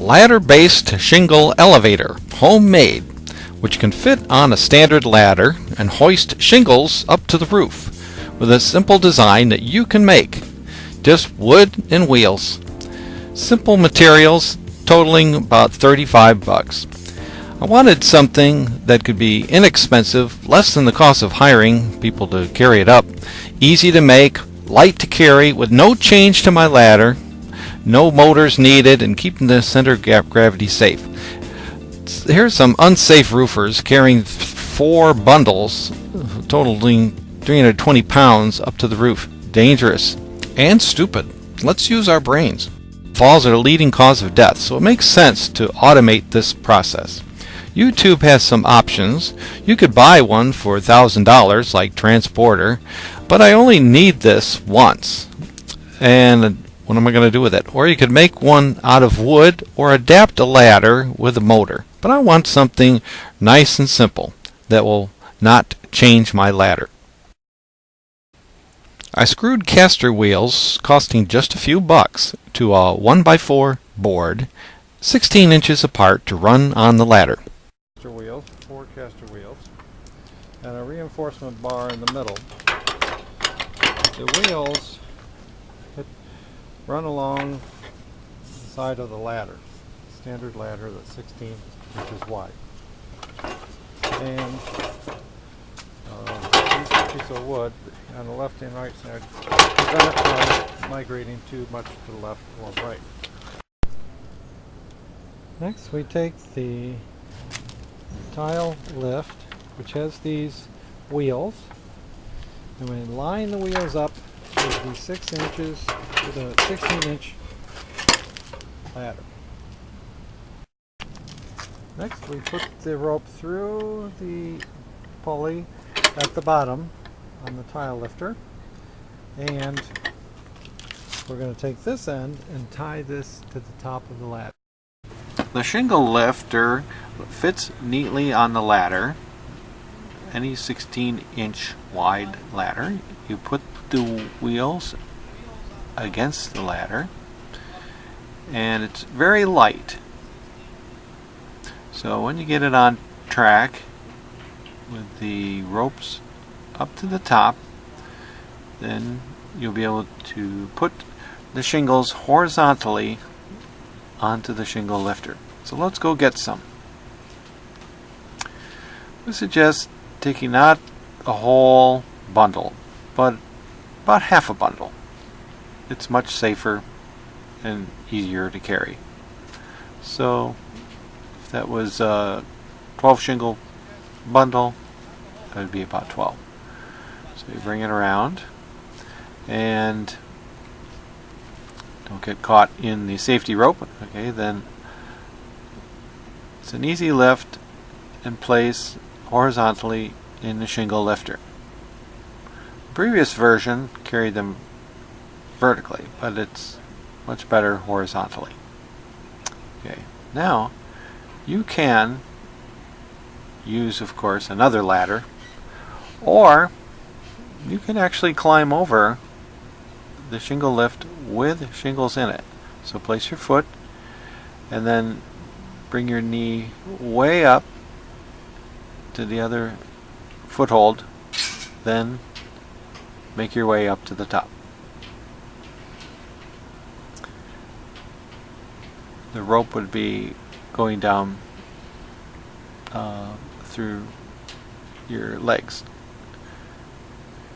ladder-based shingle elevator, homemade, which can fit on a standard ladder and hoist shingles up to the roof with a simple design that you can make. Just wood and wheels. Simple materials totaling about $35. I wanted something that could be inexpensive, less than the cost of hiring people to carry it up, easy to make, light to carry, with no change to my ladder, no motors needed, and keeping the center of gravity safe. Here's some unsafe roofers carrying 4 bundles totaling 320 pounds up to the roof. Dangerous and stupid. Let's use our brains. Falls are the leading cause of death, so it makes sense to automate this process. YouTube has some options. You could buy one for $1,000 like Transporter, but I only need this once. And what am I going to do with it? Or you could make one out of wood or adapt a ladder with a motor. But I want something nice and simple that will not change my ladder. I screwed caster wheels costing just a few bucks to a 1x4 board 16 inches apart to run on the ladder. Wheels, 4 caster wheels, and a reinforcement bar in the middle. The wheels run along the side of the ladder, standard ladder that's 16 inches wide. And this piece of wood on the left and right side prevent it from migrating too much to the left or right. Next we take the tile lift, which has these wheels, and we line the wheels up with the 6 inches with a 16-inch ladder. Next we put the rope through the pulley at the bottom on the tile lifter, and we're going to take this end and tie this to the top of the ladder. The shingle lifter fits neatly on the ladder, any 16-inch wide ladder. You put the wheels against the ladder, and it's very light. So when you get it on track with the ropes up to the top, then you'll be able to put the shingles horizontally onto the shingle lifter. So let's go get some. We suggest taking not a whole bundle, but about half a bundle. It's much safer and easier to carry. So if that was a 12 shingle bundle, that would be about 12. So you bring it around and don't get caught in the safety rope. Okay, then it's an easy lift and place horizontally in the shingle lifter. The previous version carried them vertically, but it's much better horizontally. Okay, now you can use, of course, another ladder, or you can actually climb over the shingle lift with shingles in it. So place your foot and then bring your knee way up to the other foothold, then make your way up to the top. The rope would be going down through your legs.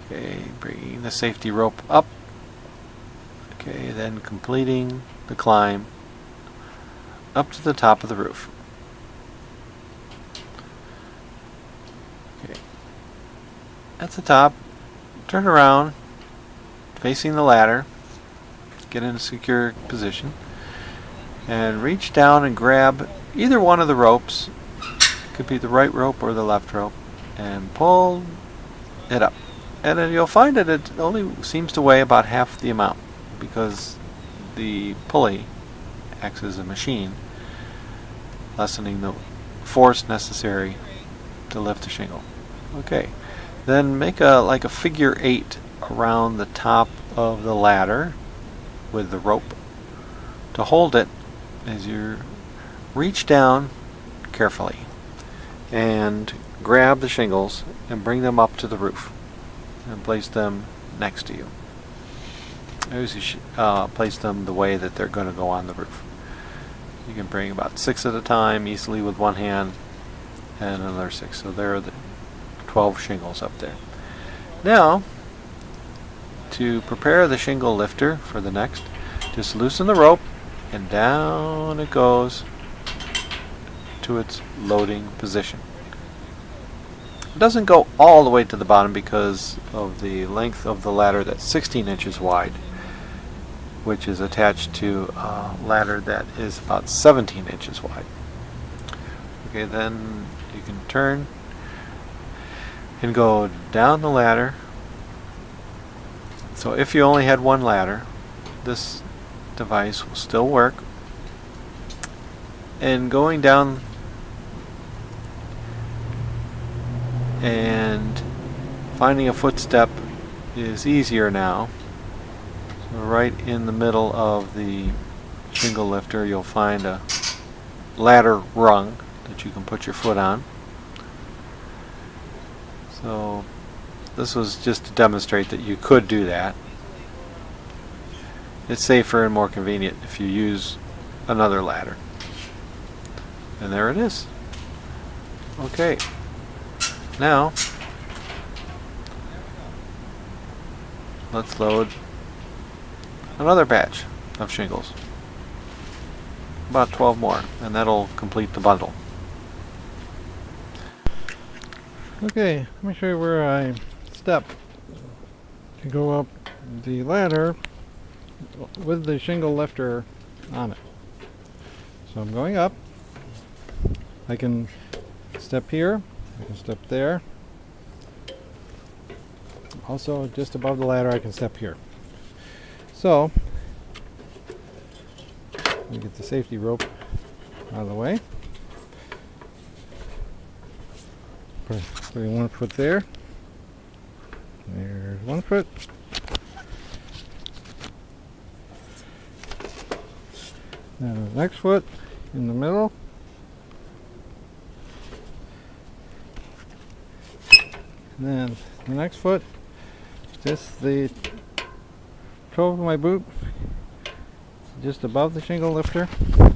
Okay, bringing the safety rope up. Okay, then completing the climb up to the top of the roof. Okay, at the top, turn around, facing the ladder, get in a secure position, and reach down and grab either one of the ropes. Could be the right rope or the left rope, and pull it up. And then you'll find that it only seems to weigh about half the amount, because the pulley acts as a machine, lessening the force necessary to lift the shingle. Okay, then make like a figure 8 around the top of the ladder with the rope to hold it as you're reach down carefully and grab the shingles and bring them up to the roof and place them next to you. I usually place them the way that they're going to go on the roof. You can bring about 6 at a time easily with one hand and another 6. So there are the 12 shingles up there. Now, to prepare the shingle lifter for the next, just loosen the rope and down it goes to its loading position. It doesn't go all the way to the bottom because of the length of the ladder that's 16 inches wide, which is attached to a ladder that is about 17 inches wide. Okay, then you can turn and go down the ladder. So if you only had one ladder, this device will still work. And going down and finding a footstep is easier now. So right in the middle of the shingle lifter you'll find a ladder rung that you can put your foot on. So this was just to demonstrate that you could do that. It's safer and more convenient if you use another ladder. And there it is. Okay. Now, let's load another batch of shingles. About 12 more, and that'll complete the bundle. Okay, let me show you where I step to go up the ladder with the shingle lifter on it. So I'm going up. I can step here, I can step there. Also, just above the ladder, I can step here. So, let me get the safety rope out of the way. Putting one foot there. There's one foot. Now the next foot in the middle. And then the next foot, just the toe of my boot, just above the shingle lifter. And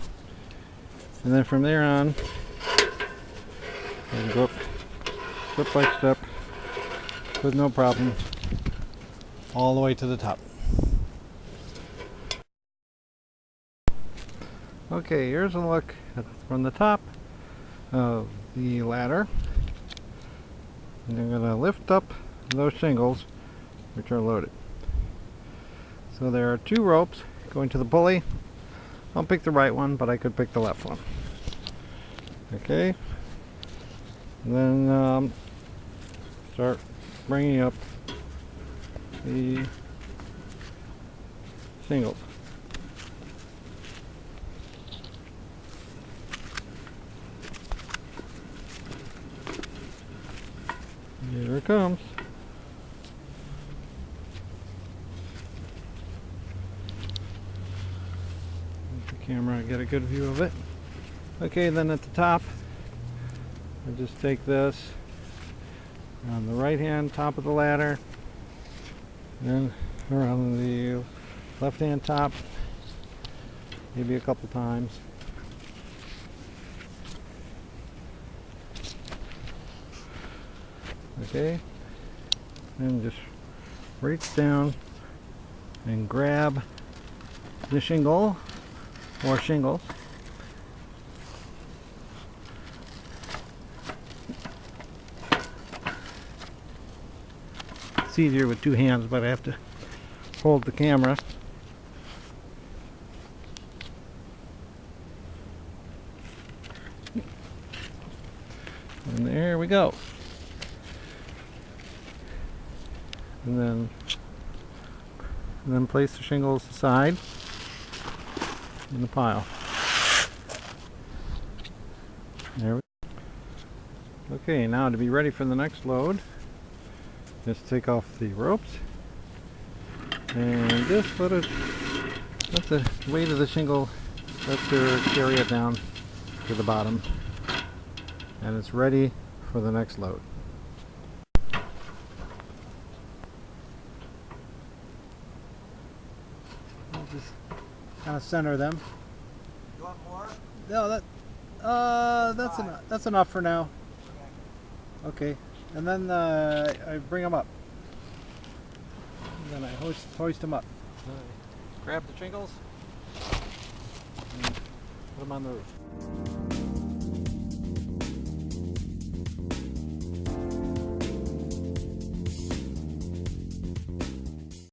then from there on, I can go up step by step with no problem all the way to the top. Okay, here's a look from the top of the ladder. And I'm going to lift up those shingles which are loaded. So there are 2 ropes going to the pulley. I'll pick the right one, but I could pick the left one. Okay. And then start bringing up the shingles. Here it comes. With the camera, get a good view of it. Okay, then at the top, I just take this on the right hand top of the ladder, then around the left hand top, maybe a couple times. Okay, and just reach down and grab the shingle or shingles. It's easier with 2 hands, but I have to hold the camera. And there we go. And then place the shingles aside in the pile. There we go. Okay, now to be ready for the next load, just take off the ropes and just let the weight of the shingle lifter carry it down to the bottom, and it's ready for the next load. I'll just kind of center them. You want more? No, that's enough for now. Okay, and then I bring them up. And then I hoist them up. Grab the shingles and put them on the roof.